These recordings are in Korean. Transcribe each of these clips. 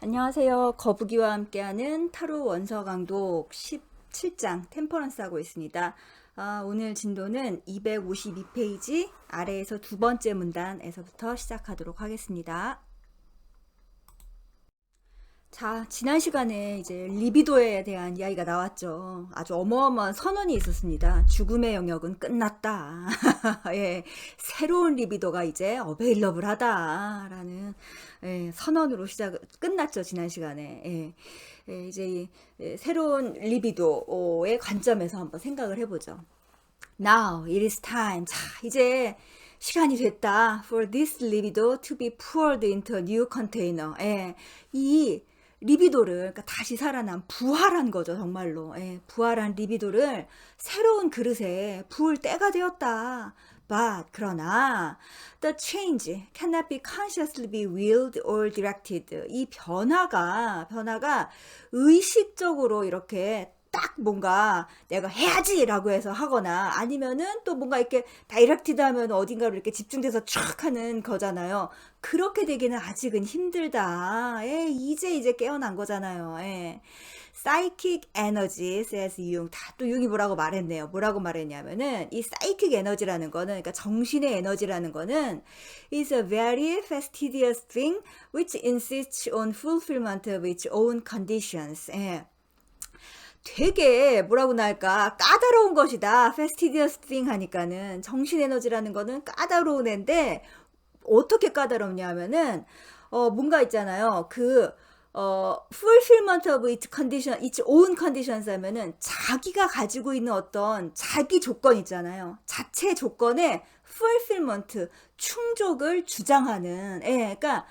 안녕하세요. 거북이와 함께하는 타로 원서 강독 17장 템퍼런스 하고 있습니다. 오늘 진도는 252페이지 아래에서 두 번째 문단에서부터 시작하도록 하겠습니다. 자, 지난 시간에 이제 리비도에 대한 이야기가 나왔죠. 아주 어마어마한 선언이 있었습니다. 죽음의 영역은 끝났다. 예, 새로운 리비도가 이제 어베일러블하다라는 선언으로 끝났죠. 지난 시간에. 이제 새로운 리비도의 관점에서 한번 생각을 해보죠. Now it is time. 자, 이제 시간이 됐다. For this libido to be poured into a new container. 이 리비도를 그러니까 다시 살아난 부활한 거죠. 정말로. 부활한 리비도를 새로운 그릇에 부을 때가 되었다. But 그러나 the change cannot be consciously be willed or directed. 이 변화가 의식적으로 이렇게 딱 뭔가 내가 해야지라고 해서 하거나 아니면은 또 뭔가 이렇게 다이렉티드 하면 어딘가로 이렇게 집중돼서 촥 하는 거잖아요. 그렇게 되기는 아직은 힘들다. 이제 깨어난 거잖아요. Psychic energy, says 융. 또 융이 뭐라고 말했네요. 뭐라고 말했냐면은 이 psychic energy라는 거는 그러니까 정신의 에너지라는 거는 is a very fastidious thing which insists on fulfillment of its own conditions. 되게 뭐라고나 할까 까다로운 것이다. fastidious thing 하니까는 정신 에너지라는 거는 까다로운 애인데 어떻게 까다롭냐 하면은 뭔가 있잖아요. fulfillment of its condition, its own conditions 하면은 자기가 가지고 있는 어떤 자기 조건 있잖아요. 자체 조건의 fulfillment, 충족을 주장하는 그러니까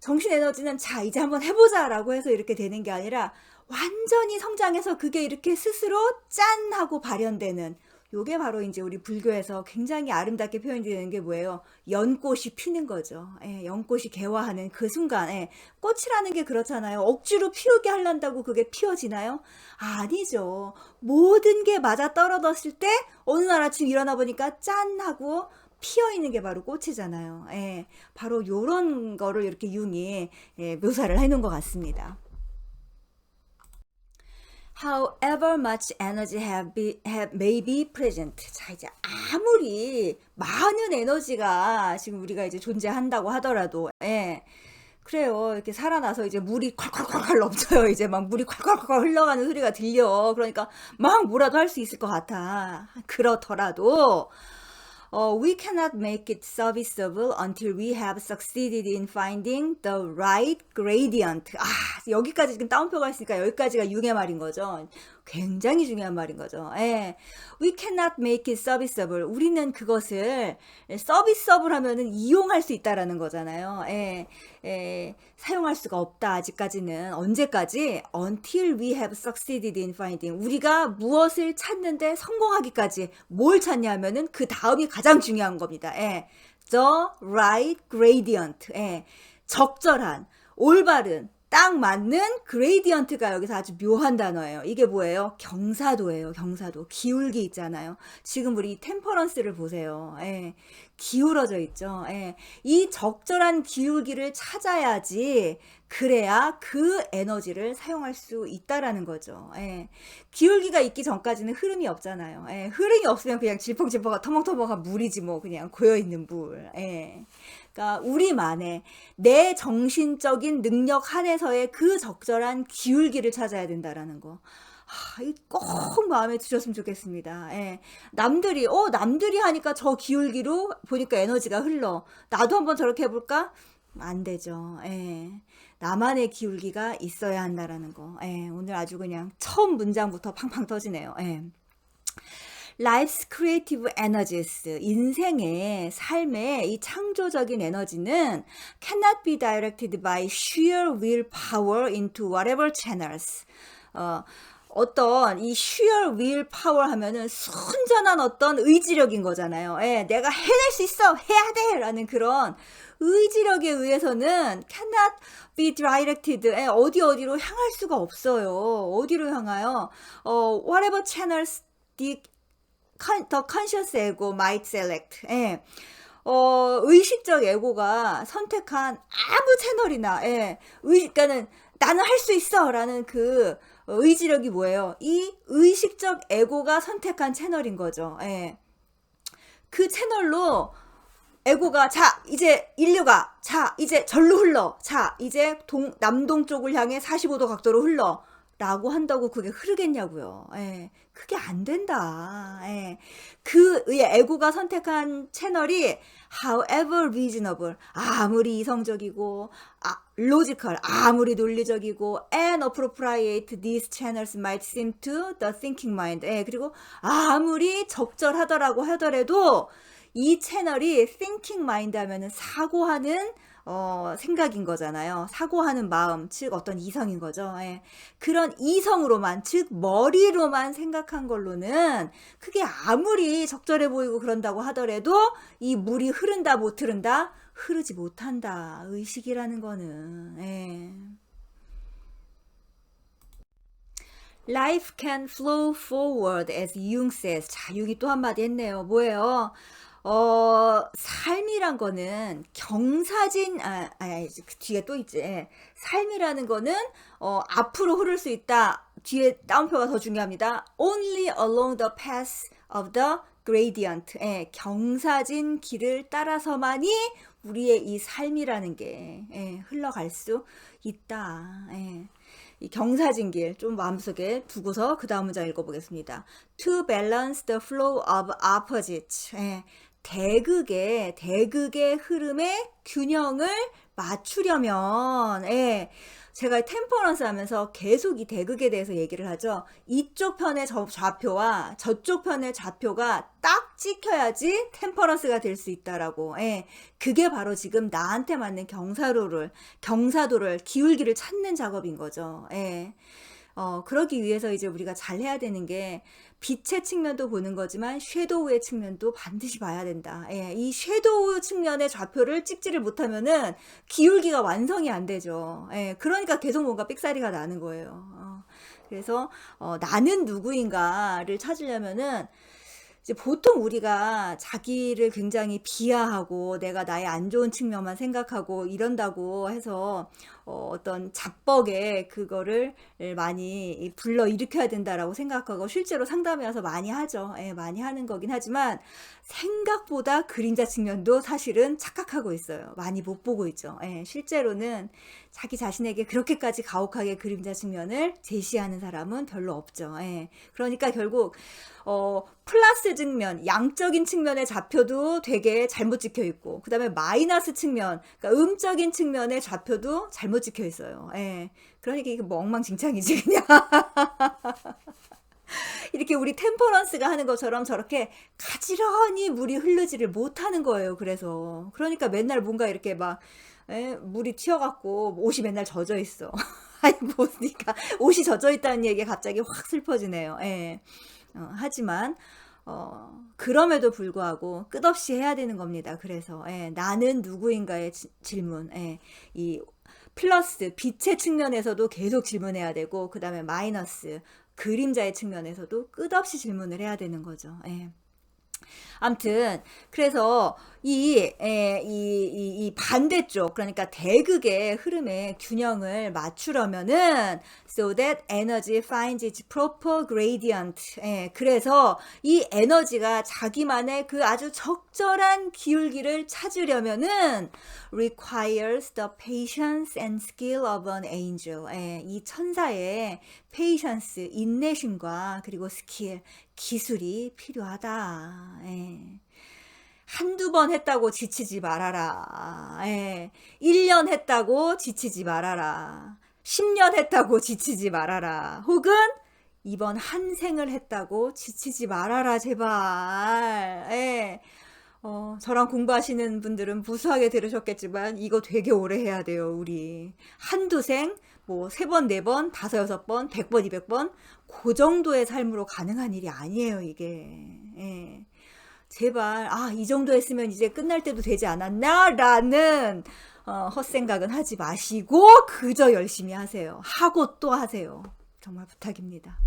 정신 에너지는 자 이제 한번 해보자라고 해서 이렇게 되는 게 아니라 완전히 성장해서 그게 이렇게 스스로 짠 하고 발현되는 요게 바로 이제 우리 불교에서 굉장히 아름답게 표현되는 게 뭐예요? 연꽃이 피는 거죠. 연꽃이 개화하는 그 순간 꽃이라는 게 그렇잖아요. 억지로 피우게 하려고 그게 피어지나요? 아니죠. 모든 게 맞아 떨어졌을 때 어느 날 아침 일어나 보니까 짠 하고 피어있는 게 바로 꽃이잖아요. 바로 요런 거를 이렇게 융이 묘사를 해놓은 것 같습니다. However much energy may be present. 자, 이제 아무리 많은 에너지가 지금 우리가 이제 존재한다고 하더라도, 그래요. 이렇게 살아나서 이제 물이 콸콸콸콸 넘쳐요. 이제 막 물이 콸콸콸 흘러가는 소리가 들려. 그러니까 막 뭐라도 할 수 있을 것 같아. 그렇더라도, we cannot make it serviceable until we have succeeded in finding the right gradient. 여기까지 지금 따옴표가 있으니까 여기까지가 융의 말인 거죠. 굉장히 중요한 말인 거죠. We cannot make it serviceable. 우리는 그것을 서비스업을 하면은 이용할 수 있다라는 거잖아요. 사용할 수가 없다. 아직까지는. 언제까지? Until we have succeeded in finding. 우리가 무엇을 찾는데 성공하기까지 뭘 찾냐면은 그 다음이 가장 중요한 겁니다. The right gradient. 적절한, 올바른, 딱 맞는 그레이디언트가 여기서 아주 묘한 단어예요. 이게 뭐예요? 경사도예요. 경사도. 기울기 있잖아요. 지금 우리 템퍼런스를 보세요. 기울어져 있죠. 이 적절한 기울기를 찾아야지 그래야 그 에너지를 사용할 수 있다라는 거죠. 기울기가 있기 전까지는 흐름이 없잖아요. 흐름이 없으면 그냥 질퍽질퍽한 터벅터벅한 물이지 뭐 그냥 고여있는 물. 그러니까 우리만의 내 정신적인 능력 한에서의 그 적절한 기울기를 찾아야 된다라는 거. 꼭 마음에 드셨으면 좋겠습니다. 남들이 하니까 저 기울기로 보니까 에너지가 흘러. 나도 한번 저렇게 해볼까? 안 되죠. 나만의 기울기가 있어야 한다라는 거. 오늘 아주 그냥 처음 문장부터 팡팡 터지네요. Life's creative energies, 인생의 삶의 이 창조적인 에너지는 cannot be directed by sheer willpower into whatever channels. 어떤 이 sheer willpower 하면은 순전한 어떤 의지력인 거잖아요. 내가 해낼 수 있어, 해야 돼! 라는 그런 의지력에 의해서는 cannot be directed. 어디로 향할 수가 없어요. 어디로 향하요? Whatever channels the conscious ego might select. 의식적 에고가 선택한 아무 채널이나, 예, 그러니까는 나는 할 수 있어! 라는 그 의지력이 뭐예요? 이 의식적 에고가 선택한 채널인 거죠. 예. 그 채널로 에고가 자 이제 인류가 자 이제 절로 흘러 자 이제 남동쪽을 향해 45도 각도로 흘러 라고 한다고 그게 흐르겠냐고요. 예. 그게 안 된다. 예. 그 에고가 선택한 채널이 however reasonable 아무리 이성적이고 logical 아무리 논리적이고 and appropriate these channels might seem to the thinking mind. 예. 그리고 아무리 적절하더라고 하더라도 이 채널이 thinking mind 하면은 사고하는 생각인 거잖아요. 사고하는 마음, 즉 어떤 이성인 거죠. 예. 그런 이성으로만, 즉 머리로만 생각한 걸로는 그게 아무리 적절해 보이고 그런다고 하더라도 이 물이 흐른다 못 흐른다? 흐르지 못한다. 의식이라는 거는. 예. Life can flow forward as Jung says. 자, 융이 또 한마디 했네요. 뭐예요? 삶이란 거는 경사진, 그 뒤에 또 있지. 삶이라는 거는, 앞으로 흐를 수 있다. 뒤에 따옴표가 더 중요합니다. Only along the path of the gradient. 경사진 길을 따라서만이 우리의 이 삶이라는 게, 흘러갈 수 있다. 이 경사진 길 좀 마음속에 두고서 그 다음 문장 읽어보겠습니다. To balance the flow of opposites. 대극의 흐름의 균형을 맞추려면, 제가 템퍼런스 하면서 계속 이 대극에 대해서 얘기를 하죠. 이쪽 편의 좌표와 저쪽 편의 좌표가 딱 찍혀야지 템퍼런스가 될 수 있다라고. 그게 바로 지금 나한테 맞는 경사도를 기울기를 찾는 작업인 거죠. 그러기 위해서 이제 우리가 잘 해야 되는 게 빛의 측면도 보는 거지만 섀도우의 측면도 반드시 봐야 된다. 이 섀도우 측면의 좌표를 찍지를 못하면은 기울기가 완성이 안 되죠. 그러니까 계속 뭔가 삑사리가 나는 거예요. 그래서 나는 누구인가를 찾으려면은 이제 보통 우리가 자기를 굉장히 비하하고 내가 나의 안 좋은 측면만 생각하고 이런다고 해서 어떤 자뻑에 그거를 많이 불러 일으켜야 된다라고 생각하고 실제로 상담에 와서 많이 하죠. 많이 하는 거긴 하지만 생각보다 그림자 측면도 사실은 착각하고 있어요. 많이 못 보고 있죠. 실제로는 자기 자신에게 그렇게까지 가혹하게 그림자 측면을 제시하는 사람은 별로 없죠. 그러니까 결국 플러스 측면, 양적인 측면의 좌표도 되게 잘못 찍혀 있고, 그 다음에 마이너스 측면, 그러니까 음적인 측면의 좌표도 잘못 찍혀 있어요. 그러니까 이게 뭐 엉망진창이지 그냥. 이렇게 우리 템퍼런스가 하는 것처럼 저렇게 가지런히 물이 흐르지를 못하는 거예요. 그러니까 맨날 뭔가 이렇게 막 물이 튀어갖고 옷이 맨날 젖어 있어. 아니 보니까 옷이 젖어 있다는 얘기가 갑자기 확 슬퍼지네요. 하지만 그럼에도 불구하고 끝없이 해야 되는 겁니다. 그래서 나는 누구인가의 질문, 이 플러스 빛의 측면에서도 계속 질문해야 되고, 그 다음에 마이너스 그림자의 측면에서도 끝없이 질문을 해야 되는 거죠. 암튼 그래서 이 반대쪽, 그러니까 대극의 흐름의 균형을 맞추려면은 so that energy finds its proper gradient. 그래서 이 에너지가 자기만의 그 아주 적절한 기울기를 찾으려면은 requires the patience and skill of an angel. 이 천사의 patience, 인내심과 그리고 스킬, 기술이 필요하다. 한두 번 했다고 지치지 말아라. 1년 했다고 지치지 말아라. 10년 했다고 지치지 말아라. 혹은 이번 한 생을 했다고 지치지 말아라, 제발. 저랑 공부하시는 분들은 무수하게 들으셨겠지만 이거 되게 오래 해야 돼요, 우리. 한두 생, 뭐 3번, 4번, 5, 6번, 100번, 200번 그 정도의 삶으로 가능한 일이 아니에요, 이게. 제발 이 정도 했으면 이제 끝날 때도 되지 않았나? 라는 헛생각은 하지 마시고 그저 열심히 하세요. 하고 또 하세요. 정말 부탁입니다.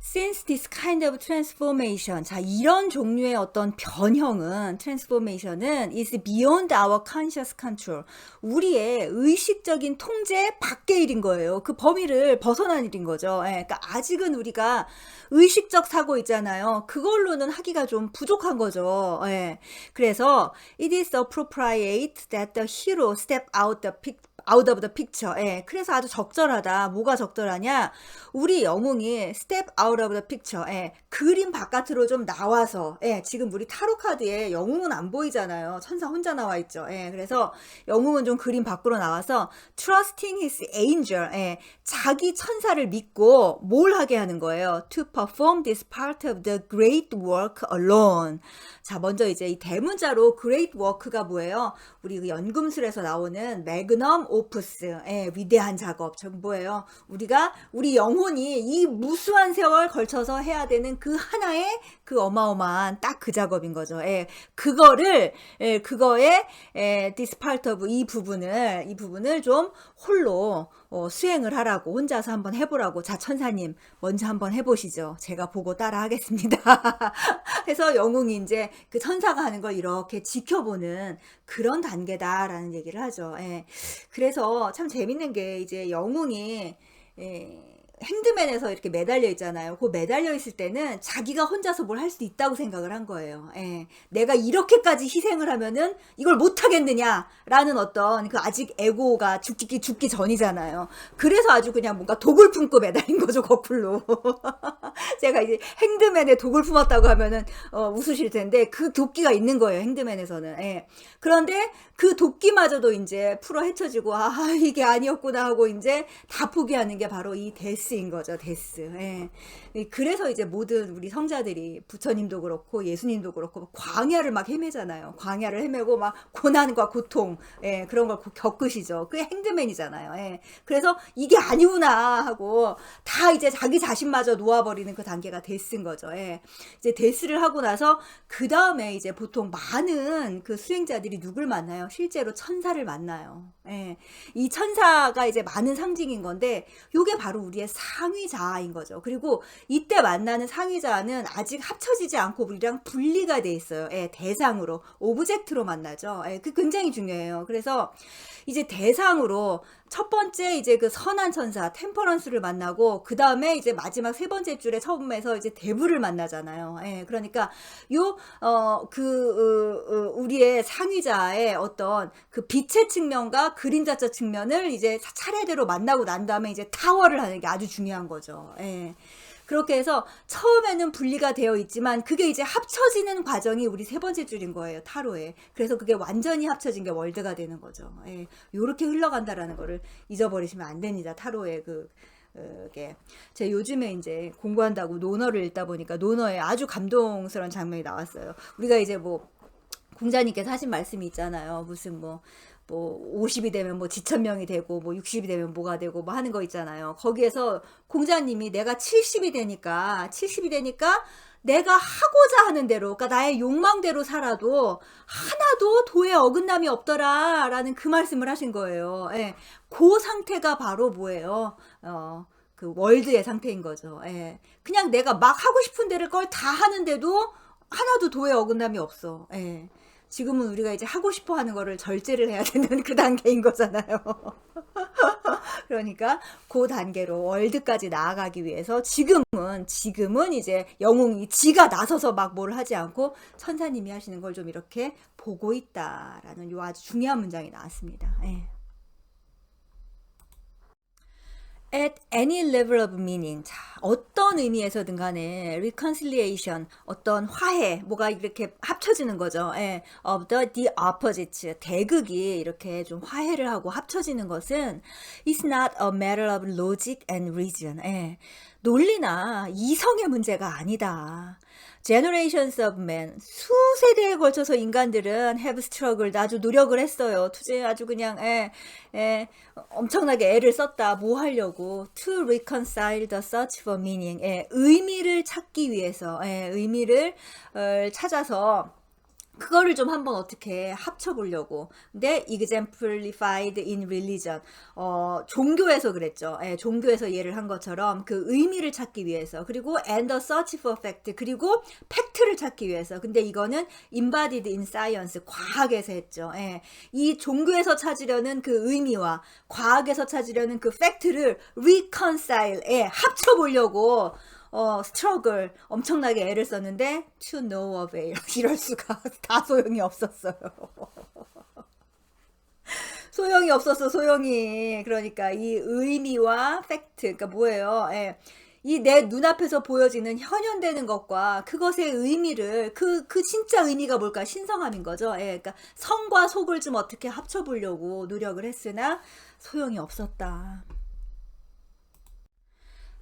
Since this kind of transformation, 자, 이런 종류의 어떤 변형은, transformation은 is beyond our conscious control. 우리의 의식적인 통제 밖의 일인 거예요. 그 범위를 벗어난 일인 거죠. 예, 그러니까 아직은 우리가 의식적 사고 있잖아요. 그걸로는 하기가 좀 부족한 거죠. 예. 그래서 it is appropriate that the hero step out of the picture. 예, 그래서 아주 적절하다. 뭐가 적절하냐? 우리 영웅이 step out of the picture. 예, 그림 바깥으로 좀 나와서. 예, 지금 우리 타로 카드에 영웅은 안 보이잖아요. 천사 혼자 나와 있죠. 예, 그래서 영웅은 좀 그림 밖으로 나와서 trusting his angel. 예, 자기 천사를 믿고 뭘 하게 하는 거예요? To perform this part of the great work alone. 자, 먼저 이제 이 대문자로 great work가 뭐예요? 우리 그 연금술에서 나오는 매그넘 오프스, 예, 위대한 작업. 저 뭐예요? 우리 영혼이 이 무수한 세월 걸쳐서 해야 되는 그 하나의 그 어마어마한 딱 그 작업인 거죠. 예, 그거를, 예, 그거에, 예, this part of 이 부분을 좀 홀로 수행을 하라고, 혼자서 한번 해보라고. 자, 천사님, 먼저 한번 해보시죠. 제가 보고 따라 하겠습니다. 해서 영웅이 이제 그 천사가 하는 걸 이렇게 지켜보는 그런 단계다라는 얘기를 하죠. 예. 그래서 참 재밌는 게 이제 영웅이, 예, 핸드맨에서 이렇게 매달려 있잖아요. 그 매달려 있을 때는 자기가 혼자서 뭘 할 수 있다고 생각을 한 거예요. 예. 내가 이렇게까지 희생을 하면은 이걸 못 하겠느냐라는 어떤 그 아직 에고가 죽기 전이잖아요. 그래서 아주 그냥 뭔가 독을 품고 매달린 거죠, 거꾸로. 제가 이제 핸드맨에 독을 품었다고 하면은 웃으실 텐데 그 도끼가 있는 거예요, 핸드맨에서는. 예. 그런데 그 도끼마저도 이제 풀어 헤쳐지고 이게 아니었구나 하고 이제 다 포기하는 게 바로 이 데스인 거죠, 데스. 예. 그래서 이제 모든 우리 성자들이 부처님도 그렇고 예수님도 그렇고 광야를 막 헤매잖아요. 광야를 헤매고 막 고난과 고통, 예, 그런 걸 겪으시죠. 그게 핸드맨이잖아요. 예. 그래서 이게 아니구나 하고 다 이제 자기 자신마저 놓아버리는 그 단계가 데스인 거죠. 예. 이제 데스를 하고 나서 그 다음에 이제 보통 많은 그 수행자들이 누굴 만나요? 실제로 천사를 만나요. 예. 이 천사가 이제 많은 상징인 건데 요게 바로 우리의 상위자인 거죠. 그리고 이때 만나는 상위자는 아직 합쳐지지 않고 우리랑 분리가 돼 있어요. 예, 대상으로, 오브젝트로 만나죠. 예, 그 굉장히 중요해요. 그래서 이제 대상으로 첫 번째 이제 그 선한 천사 템퍼런스를 만나고 그 다음에 이제 마지막 세 번째 줄에 처음에서 이제 대부를 만나잖아요. 예, 그러니까 우리의 상위자의 어떤 그 빛의 측면과 그림자적 측면을 이제 차례대로 만나고 난 다음에 이제 타워를 하는 게 아주 중요한 거죠. 예. 그렇게 해서 처음에는 분리가 되어 있지만 그게 이제 합쳐지는 과정이 우리 세 번째 줄인 거예요, 타로에. 그래서 그게 완전히 합쳐진 게 월드가 되는 거죠. 예, 요렇게 흘러간다라는 거를 잊어버리시면 안 됩니다, 타로의 그게. 제가 요즘에 이제 공부한다고 논어를 읽다 보니까 논어에 아주 감동스러운 장면이 나왔어요. 우리가 이제 뭐 공자님께서 하신 말씀이 있잖아요. 무슨 뭐 50이 되면 뭐 지천명이 되고 뭐 60이 되면 뭐가 되고 뭐 하는 거 있잖아요. 거기에서 공자님이 내가 70이 되니까 내가 하고자 하는 대로, 그러니까 나의 욕망대로 살아도 하나도 도에 어긋남이 없더라라는 그 말씀을 하신 거예요. 예. 그 상태가 바로 뭐예요? 그 월드의 상태인 거죠. 예. 그냥 내가 막 하고 싶은 대로 걸 다 하는데도 하나도 도에 어긋남이 없어. 예. 지금은 우리가 이제 하고 싶어 하는 거를 절제를 해야 되는 그 단계인 거잖아요. 그러니까 그 단계로 월드까지 나아가기 위해서 지금은 이제 영웅이 지가 나서서 막 뭘 하지 않고 천사님이 하시는 걸 좀 이렇게 보고 있다라는 요 아주 중요한 문장이 나왔습니다. 예. At any level of meaning. 자, 어떤 의미에서든 간에 reconciliation, 어떤 화해, 뭐가 이렇게 합쳐지는 거죠. 예. of the opposites. 대극이 이렇게 좀 화해를 하고 합쳐지는 것은 is not a matter of logic and reason. 예. 논리나 이성의 문제가 아니다. Generations of men, 수세대에 걸쳐서 인간들은 have struggled, 아주 노력을 했어요. 투쟁 아주 그냥 엄청나게 애를 썼다. 뭐 하려고? To reconcile the search for meaning, 의미를 찾기 위해서, 의미를 찾아서 그거를 좀 한번 어떻게 합쳐보려고. 근데 exemplified in religion. 종교에서 그랬죠. 예, 종교에서 예를 한 것처럼 그 의미를 찾기 위해서. 그리고 and the search for fact. 그리고 팩트를 찾기 위해서. 근데 이거는 embodied in science. 과학에서 했죠. 예, 이 종교에서 찾으려는 그 의미와 과학에서 찾으려는 그 팩트를 reconcile. 예, 합쳐보려고 스트러글 엄청나게 애를 썼는데 to no avail. 이럴 수가. 다 소용이 없었어요. 소용이 없었어, 소용이. 그러니까 이 의미와 팩트, 그러니까 뭐예요? 예. 이 내 눈앞에서 보여지는 현현되는 것과 그것의 의미를 그 진짜 의미가 뭘까? 신성함인 거죠. 예. 그러니까 성과 속을 좀 어떻게 합쳐보려고 노력을 했으나 소용이 없었다.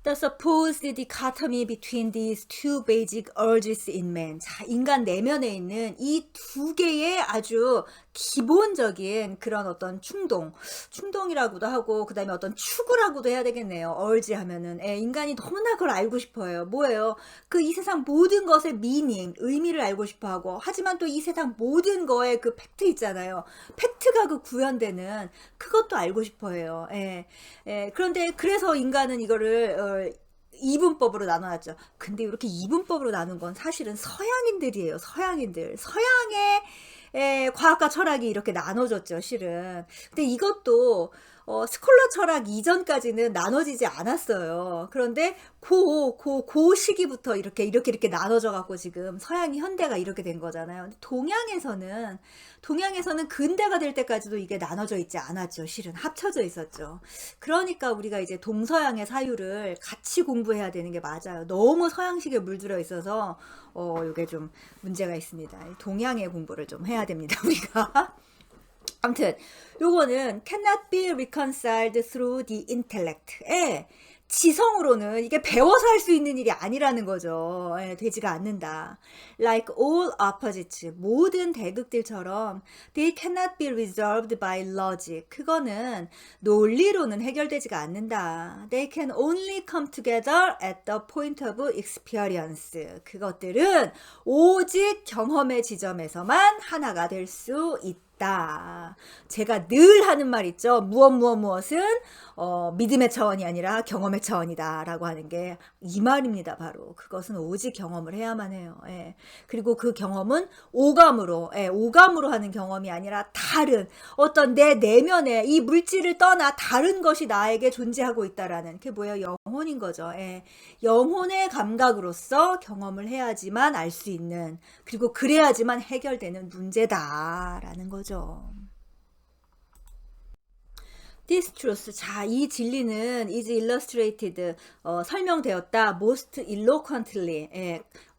The supposed dichotomy between these two basic urges in man. 자, 인간 내면에 있는 이 두 개의 아주 기본적인 그런 어떤 충동이라고도 하고, 그 다음에 어떤 추구라고도 해야 되겠네요. urge 하면은. 예, 인간이 너무나 그걸 알고 싶어요. 뭐예요? 그 이 세상 모든 것의 meaning, 의미를 알고 싶어 하고, 하지만 또 이 세상 모든 거에 그 팩트 있잖아요. 팩트가 그 구현되는 그것도 알고 싶어 해요. 예, 예, 그런데 그래서 인간은 이거를, 이분법으로 나눠놨죠. 근데 이렇게 이분법으로 나눈 건 사실은 서양인들이에요. 서양인들. 서양의 과학과 철학이 이렇게 나눠졌죠, 실은. 근데 이것도 스콜러 철학 이전까지는 나눠지지 않았어요. 그런데 그 시기부터 이렇게 나눠져 갖고 지금 서양이 현대가 이렇게 된 거잖아요. 근데 동양에서는 근대가 될 때까지도 이게 나눠져 있지 않았죠. 실은 합쳐져 있었죠. 그러니까 우리가 이제 동서양의 사유를 같이 공부해야 되는 게 맞아요. 너무 서양식에 물들어 있어서 이게 좀 문제가 있습니다. 동양의 공부를 좀 해야 됩니다, 우리가. 아무튼 요거는 cannot be reconciled through the intellect. 지성으로는 이게 배워서 할 수 있는 일이 아니라는 거죠. 되지가 않는다. Like all opposites. 모든 대극들처럼 they cannot be resolved by logic. 그거는 논리로는 해결되지가 않는다. They can only come together at the point of experience. 그것들은 오직 경험의 지점에서만 하나가 될 수 있다. 제가 늘 하는 말 있죠. 무엇은 믿음의 차원이 아니라 경험의 차원이다 라고 하는 게 이 말입니다. 바로 그것은 오직 경험을 해야만 해요. 예. 그리고 그 경험은 오감으로 하는 경험이 아니라 다른 어떤 내 내면에 이 물질을 떠나 다른 것이 나에게 존재하고 있다라는 그게 뭐예요? 영혼인 거죠. 예. 영혼의 감각으로서 경험을 해야지만 알 수 있는, 그리고 그래야지만 해결되는 문제다라는 거죠. This truth. 자, 이 진리는 is illustrated. 설명되었다. most eloquently.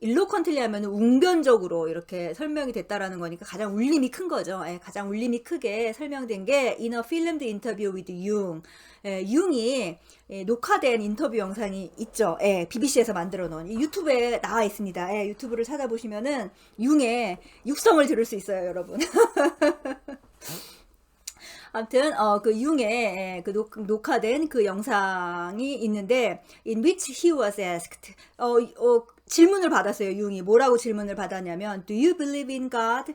eloquently 하면 웅변적으로 이렇게 설명이 됐다라는 거니까 가장 울림이 큰 거죠. 가장 울림이 크게 설명된 게 in a filmed interview with Jung. 융이 녹화된 인터뷰 영상이 있죠. BBC에서 만들어 놓은 유튜브에 나와 있습니다. 유튜브를 찾아보시면은 융의 육성을 들을 수 있어요, 여러분. 아무튼 그 융의 그 녹화된 그 영상이 있는데 in which he was asked 질문을 받았어요. 융이 뭐라고 질문을 받았냐면 do you believe in God?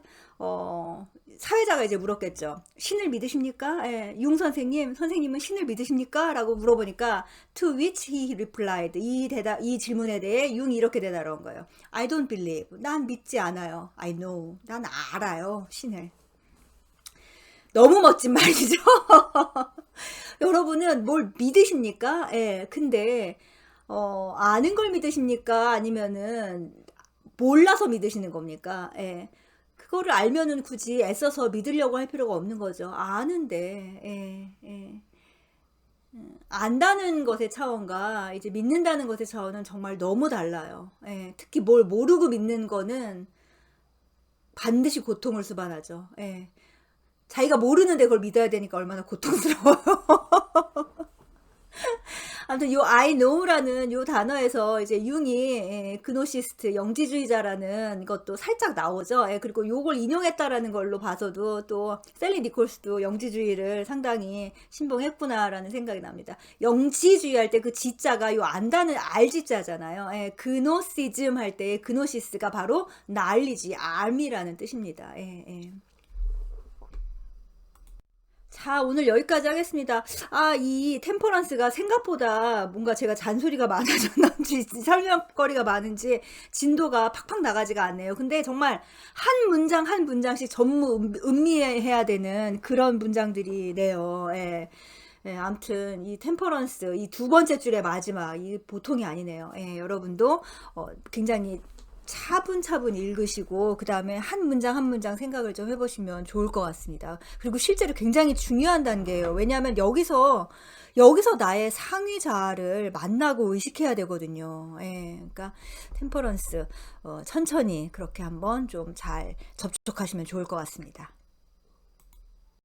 사회자가 이제 물었겠죠. 신을 믿으십니까? 융 선생님은 신을 믿으십니까? 라고 물어보니까 to which he replied. 이 질문에 대해 융이 이렇게 대답한 거예요. I don't believe. 난 믿지 않아요. I know. 난 알아요. 신을. 너무 멋진 말이죠. 여러분은 뭘 믿으십니까? 근데 아는 걸 믿으십니까? 아니면은 몰라서 믿으시는 겁니까? 그거를 알면은 굳이 애써서 믿으려고 할 필요가 없는 거죠. 아는데 안다는 것의 차원과 이제 믿는다는 것의 차원은 정말 너무 달라요. 특히 뭘 모르고 믿는 거는 반드시 고통을 수반하죠. 자기가 모르는데 그걸 믿어야 되니까 얼마나 고통스러워요. 아무튼 요 I know라는 요 단어에서 이제 융이 그노시스트 영지주의자라는 것도 살짝 나오죠. 그리고 요걸 인용했다라는 걸로 봐서도 또 셀리 니콜스도 영지주의를 상당히 신봉했구나라는 생각이 납니다. 영지주의 할 때 그 지자가 요 안다는 알지자잖아요. 그노시즘 할 때 그노시스가 바로 knowledge, 알미라는 뜻입니다. 자, 오늘 여기까지 하겠습니다. 이 템퍼런스가 생각보다 뭔가 제가 잔소리가 많아졌는지, 설명거리가 많은지, 진도가 팍팍 나가지가 않네요. 근데 정말 한 문장 한 문장씩 전무 음미해야 되는 그런 문장들이네요. 아무튼 이 템퍼런스, 이 두 번째 줄의 마지막, 이 보통이 아니네요. 여러분도 굉장히 차분차분 읽으시고 그 다음에 한 문장 한 문장 생각을 좀 해보시면 좋을 것 같습니다. 그리고 실제로 굉장히 중요한 단계예요. 왜냐하면 여기서 나의 상위자를 만나고 의식해야 되거든요. 그러니까 템퍼런스 천천히 그렇게 한번 좀 잘 접촉하시면 좋을 것 같습니다.